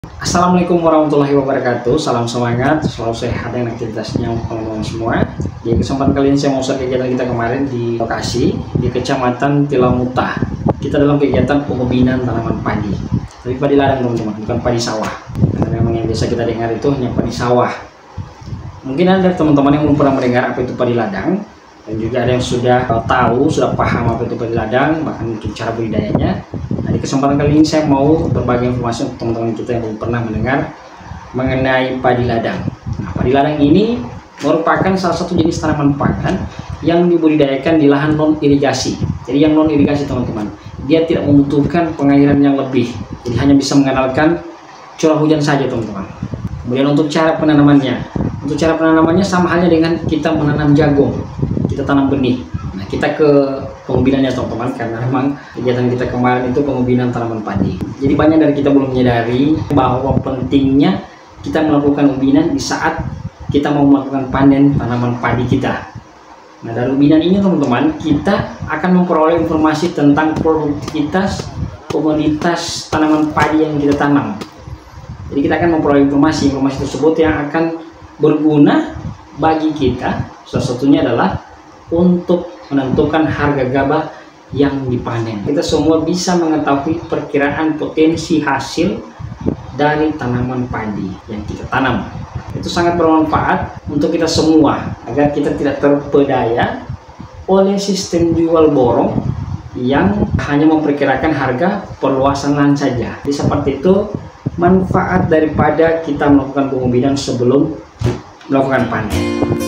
Assalamualaikum warahmatullahi wabarakatuh. Salam semangat, selalu sehat dan aktivitasnya teman-teman semua. Di kesempatan kali ini saya mau share kegiatan kita kemarin di lokasi di Kecamatan Tilamuta. Kita dalam kegiatan pengubinan tanaman padi. Tapi padi ladang teman-teman, bukan padi sawah. Karena memang yang biasa kita dengar itu hanya padi sawah. Mungkin ada teman-teman yang belum pernah mendengar apa itu padi ladang, dan juga ada yang sudah tahu, sudah paham apa itu padi ladang, bahkan untuk cara budidayanya. Nah, di kesempatan kali ini saya mau berbagi informasi untuk teman-teman kita yang belum pernah mendengar mengenai padi ladang. Nah, padi ladang ini merupakan salah satu jenis tanaman pangan yang dibudidayakan di lahan non irigasi. Jadi yang non irigasi teman-teman, dia tidak membutuhkan pengairan yang lebih, jadi hanya bisa mengandalkan curah hujan saja teman-teman. Kemudian untuk cara penanamannya, sama halnya dengan kita menanam jagung, kita tanam benih. Nah, kita ke pengubinannya teman-teman, karena memang kegiatan kita kemarin itu pengubinan tanaman padi. Jadi banyak dari kita belum menyadari bahwa pentingnya kita melakukan ubinan di saat kita mau melakukan panen tanaman padi kita. Nah, dari ubinan ini teman-teman, kita akan memperoleh informasi tentang produktivitas komoditas tanaman padi yang kita tanam. Jadi kita akan memperoleh informasi tersebut yang akan berguna bagi kita. Salah satunya adalah untuk menentukan harga gabah yang dipanen. Kita semua bisa mengetahui perkiraan potensi hasil dari tanaman padi yang kita tanam. Itu sangat bermanfaat untuk kita semua agar kita tidak terpedaya oleh sistem jual borong yang hanya memperkirakan harga perluasan lahan saja. Jadi seperti itu manfaat daripada kita melakukan pengubinan sebelum melakukan panen.